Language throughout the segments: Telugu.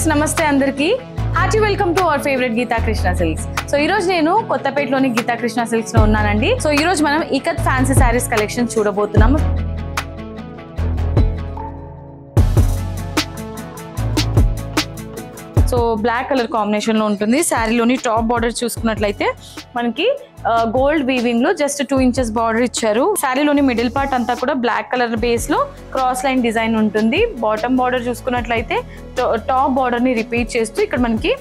వ్యూవర్స్ నమస్తే అందరికీ hearty welcome to our favourite Geetha Krishna Silks. So ఈ రోజు నేను కొత్తపేటలోని గీతా కృష్ణ సిల్క్స్ లో ఉన్నానండి. సో ఈ రోజు మనం ఇకత్ ఫ్యాన్సీ సారీస్ కలెక్షన్ చూడబోతున్నాము. సో బ్లాక్ కలర్ కాంబినేషన్ లో ఉంటుంది. శారీలోని టాప్ బార్డర్ చూసుకున్నట్లయితే మనకి గోల్డ్ వీవింగ్ లో జస్ట్ 2 inches బార్డర్ ఇచ్చారు. శారీలోని మిడిల్ పార్ట్ అంతా కూడా బ్లాక్ కలర్ బేస్ లో క్రాస్ లైన్ డిజైన్ ఉంటుంది. బాటమ్ బార్డర్ చూసుకున్నట్లయితే టాప్ బార్డర్ ని రిపీట్ చేస్తూ ఇక్కడ మనకి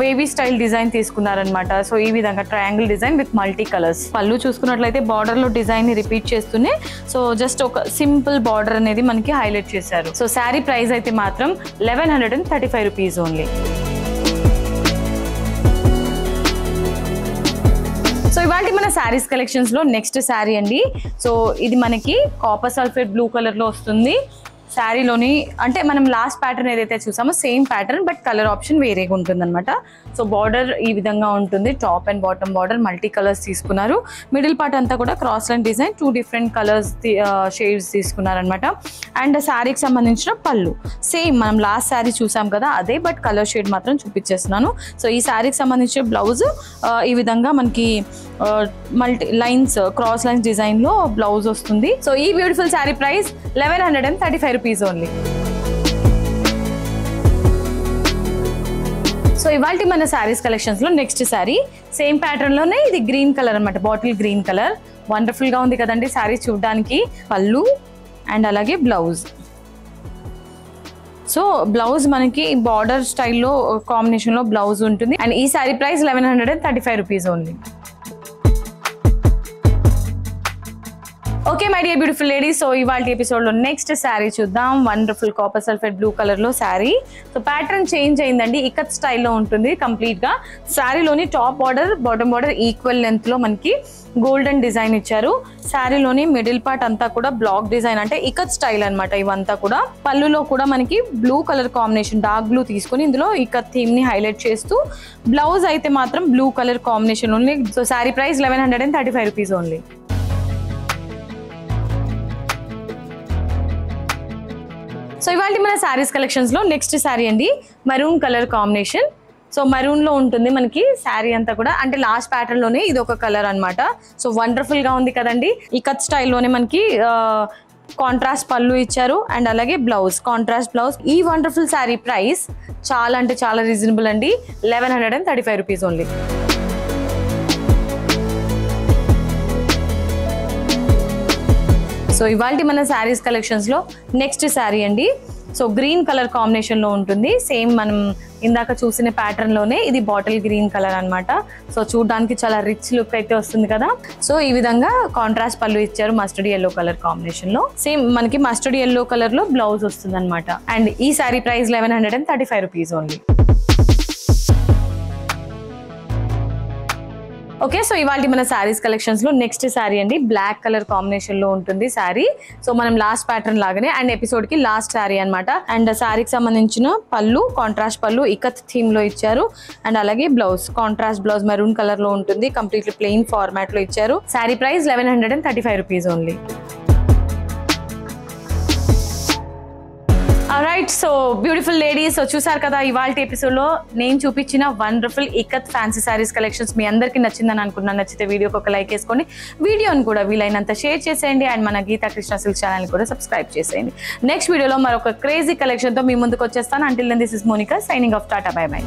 వేవీ స్టైల్ డిజైన్ తీసుకున్నారనమాట. సో ఈ విధంగా triangle design with multi colours. పళ్ళు చూసుకున్నట్లయితే బార్డర్ లో డిజైన్ ని రిపీట్ చేస్తూనే సో జస్ట్ ఒక సింపుల్ బార్డర్ అనేది మనకి హైలైట్ చేశారు. సో శారీ ప్రైస్ అయితే మాత్రం 1135 రూపీస్ ఓన్లీ. సో ఇవాళ మన శారీస్ కలెక్షన్స్ లో నెక్స్ట్ శారీ అండి. సో ఇది మనకి కాపర్ సల్ఫేట్ బ్లూ కలర్ లో వస్తుంది. శారీలోని అంటే మనం లాస్ట్ ప్యాటర్న్ ఏదైతే చూసామో same pattern but colour option వేరేగా ఉంటుంది అనమాట. సో బార్డర్ ఈ విధంగా ఉంటుంది. Top and bottom border multi colours తీసుకున్నారు. మిడిల్ పార్ట్ అంతా కూడా cross line design 2 different colours shades తీసుకున్నారు అనమాట. అండ్ శారీకి సంబంధించిన పళ్ళు సేమ్ మనం లాస్ట్ శారీ చూసాం కదా అదే బట్ కలర్ షేడ్ మాత్రం చూపించేస్తున్నాను. సో ఈ శారీకి సంబంధించిన బ్లౌజ్ ఈ విధంగా మనకి multi lines cross lines design లో బ్లౌజ్ వస్తుంది. సో ఈ beautiful sari price 1135 rupees only. So ఇవాళ మన శారీస్ కలెక్షన్స్ లో నెక్స్ట్ శారీ సేమ్ ప్యాటర్న్ లోనే ఇది గ్రీన్ కలర్ అనమాట. బాటిల్ గ్రీన్ కలర్ వండర్ఫుల్ గా ఉంది కదండి శారీ చూడడానికి. పళ్ళు అండ్ అలాగే బ్లౌజ్. సో బ్లౌజ్ మనకి బార్డర్ స్టైల్లో కాంబినేషన్ లో బ్లౌజ్ ఉంటుంది. అండ్ ఈ sari price 1135 rupees only. Okay my dear beautiful ladies, so ఇవాళ ఎపిసోడ్ లో నెక్స్ట్ శారీ చూద్దాం. Wonderful copper sulphate blue colour లో శారీ. సో ప్యాటర్న్ చేంజ్ అయిందండి. ఇకత్ స్టైల్లో ఉంటుంది కంప్లీట్ గా. శారీలోని top border bottom border equal length లో మనకి గోల్డెన్ డిజైన్ ఇచ్చారు. శారీలోని మిడిల్ పార్ట్ అంతా కూడా బ్లాక్ డిజైన్ అంటే ఇకత్ స్టైల్ అనమాట. ఇవంతా కూడా పళ్ళులో కూడా మనకి blue colour combination dark blue తీసుకుని ఇందులో ఇకత్ థీమ్ ని హైలైట్ చేస్తూ బ్లౌజ్ అయితే మాత్రం బ్లూ కలర్ కాంబినేషన్ ఉంది. So sari price 1135 rupees only. So ఇవాళ మన శారీస్ కలెక్షన్స్ లో నెక్స్ట్ శారీ అండి maroon colour combination. So maroon లో ఉంటుంది మనకి శారీ అంతా కూడా. అంటే లాస్ట్ ప్యాటర్న్ లోనే ఇది ఒక కలర్ అనమాట. సో వండర్ఫుల్ గా ఉంది కదండి. ఈ కట్ స్టైల్లోనే మనకి కాంట్రాస్ట్ పళ్ళు ఇచ్చారు అండ్ అలాగే బ్లౌజ్ కాంట్రాస్ట్ బ్లౌజ్. ఈ వండర్ఫుల్ శారీ ప్రైస్ చాలా అంటే చాలా రీజనబుల్ అండి. 1135 రూపీస్ ఓన్లీ. సో ఇవాళ మన శారీస్ కలెక్షన్స్ లో నెక్స్ట్ శారీ అండి. సో గ్రీన్ కలర్ కాంబినేషన్ లో ఉంటుంది. సేమ్ మనం ఇందాక చూసిన ప్యాటర్న్ లోనే ఇది బాటిల్ గ్రీన్ కలర్ అనమాట. సో చూడడానికి చాలా రిచ్ లుక్ అయితే వస్తుంది కదా. సో ఈ విధంగా కాంట్రాస్ట్ పళ్ళు ఇచ్చారు మస్టర్డ్ ఎల్లో కలర్ కాంబినేషన్ లో. సేమ్ మనకి మస్టర్డ్ ఎల్లో కలర్ లో బ్లౌజ్ వస్తుంది అనమాట. అండ్ ఈ sari price 1135 rupees only. Okay so ఇవాళ మన శారీస్ కలెక్షన్స్ లో నెక్స్ట్ శారీ అండి బ్లాక్ కలర్ కాంబినేషన్ లో ఉంటుంది శారీ. సో మనం లాస్ట్ ప్యాటర్న్ లాగానే అండ్ ఎపిసోడ్ కి లాస్ట్ శారీ అనమాట. అండ్ శారీకి సంబంధించిన పళ్ళు కాంట్రాస్ట్ పళ్ళు ఇకత్ థీమ్ లో ఇచ్చారు. అండ్ అలాగే blouse contrast blouse maroon colour లో ఉంటుంది. కంప్లీట్లీ ప్లెయిన్ ఫార్మాట్ లో ఇచ్చారు. Sari price 1135 rupees only. Alright so beautiful ladies, so చూసారు కదా ఇవాళ ఎపిసోడ్ లో నేను చూపించిన wonderful ikat fancy saris collections మీ అందరికీ నచ్చిందని అనుకున్నాను. నచ్చితే వీడియోకి ఒక లైక్ వేసుకోండి. వీడియోని కూడా వీలైనంత షేర్ చేసేయండి. అండ్ మన గీతా కృష్ణ సిల్క్ ఛానల్ కూడా సబ్స్క్రైబ్ చేసేయండి. నెక్స్ట్ వీడియోలో మరొక క్రేజీ కలెక్షన్ తో మీ ముందుకు వచ్చేస్తాను. Until then this is Monica signing off. Ta-ta bye by.